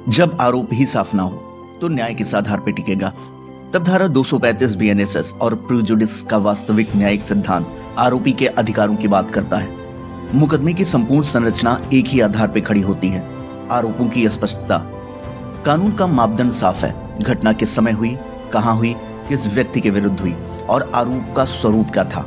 जब आरोप ही साफ ना हो तो न्याय किस आधार पर टिकेगा। तब धारा 235 बीएनएसएस और प्रिजुडिस का वास्तविक न्यायिक सिद्धांत आरोपी के अधिकारों की बात करता है। मुकदमे की संपूर्ण संरचना एक ही आधार पर खड़ी होती है, आरोपों की स्पष्टता। कानून का मापदंड साफ है, घटना किस समय हुई, कहां हुई, किस व्यक्ति के विरुद्ध हुई और आरोप का स्वरूप क्या था।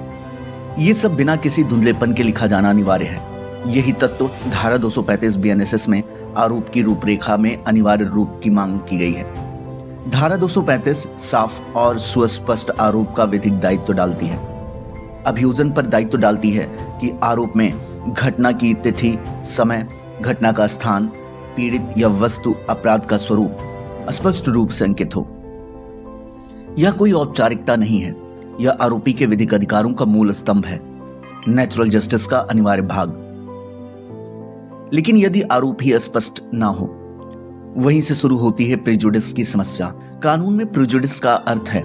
ये सब बिना किसी धुंधलेपन के लिखा जाना अनिवार्य है। यही तत्व धारा 235 बीएनएसएस में आरोप की रूपरेखा में अनिवार्य रूप की मांग की गई है। धारा 235 साफ और सुस्पष्ट आरोप का विधिक दायित्व डालती है। अभियोजन पर दायित्व डालती है कि आरोप में घटना की तिथि, समय, घटना का स्थान, पीड़ित या वस्तु, अपराध का स्वरूप स्पष्ट रूप से अंकित हो। यह कोई औपचारिकता नहीं है, यह आरोपी के विधिक अधिकारों का मूल स्तंभ है, नेचुरल जस्टिस का अनिवार्य भाग। लेकिन यदि आरोप ही स्पष्ट ना हो, वहीं से शुरू होती है प्रिजुडिस की समस्या। कानून में प्रिजुडिस का अर्थ है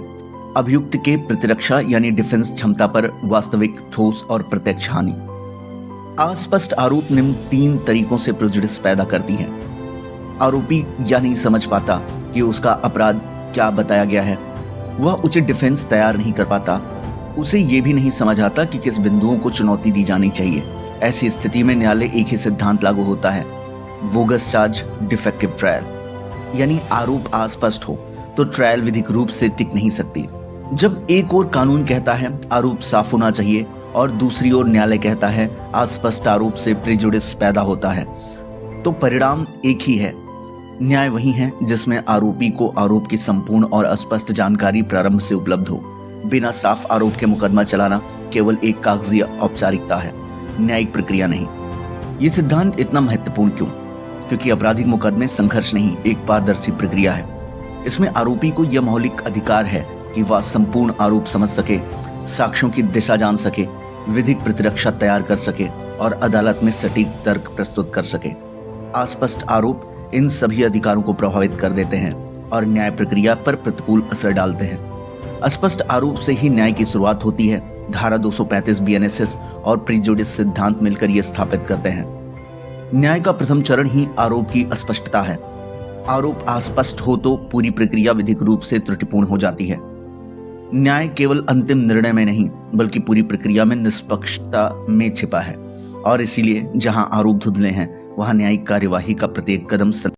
अभियुक्त के प्रतिरक्षा यानी डिफेंस क्षमता पर वास्तविक, ठोस और प्रत्यक्ष हानि। अस्पष्ट आरोप निम्न 3 तरीकों से प्रिजुडिस पैदा करती हैं। आरोपी या नहीं समझ पाता कि उसका अपराध क्या बताया गया है, वह उचित डिफेंस तैयार नहीं कर पाता, उसे यह भी नहीं समझ आता कि किस बिंदुओं को चुनौती दी जानी चाहिए। ऐसी स्थिति में न्यायालय एक ही सिद्धांत लागू होता है, बोगस चार्ज, डिफेक्टिव ट्रायल। यानी आरोप अस्पष्ट हो तो ट्रायल विधिक रूप से टिक नहीं सकती। जब एक ओर कानून कहता है आरोप साफ होना चाहिए और दूसरी ओर न्यायालय कहता है अस्पष्ट आरोप से प्रिजुडिस पैदा होता है, तो परिणाम एक ही है। न्याय वही है जिसमें आरोपी को आरोप की संपूर्ण और स्पष्ट जानकारी प्रारंभ से उपलब्ध हो। बिना साफ आरोप के मुकदमा चलाना केवल एक कागजी औपचारिकता है, न्यायिक प्रक्रिया नहीं। ये सिद्धांत इतना महत्वपूर्ण क्यों? क्योंकि आपराधिक मुकदमे संघर्ष नहीं, एक पारदर्शी प्रक्रिया है। इसमें आरोपी को यह मौलिक अधिकार है कि वह संपूर्ण आरोप समझ सके, साक्ष्यों की दिशा जान सके, विधिक प्रतिरक्षा तैयार कर सके और अदालत में सटीक तर्क प्रस्तुत कर सके। अस्पष्ट आरोप इन सभी अधिकारों को प्रभावित कर देते हैं और न्याय प्रक्रिया पर प्रतिकूल असर डालते हैं। अस्पष्ट आरोप से ही न्याय की शुरुआत होती है। धारा 235 बीएनएसएस और प्रिजुडिस सिद्धांत मिलकर यह स्थापित करते हैं। न्याय का प्रथम चरण ही आरोप की अस्पष्टता है। आरोप अस्पष्ट हो तो पूरी प्रक्रिया विधिक रूप से त्रुटिपूर्ण हो जाती है। न्याय केवल अंतिम निर्णय में नहीं बल्कि पूरी प्रक्रिया में निष्पक्षता में छिपा है और इसीलिए जहां आरोप धुंधले हैं वहां न्यायिक कार्यवाही का प्रत्येक कदम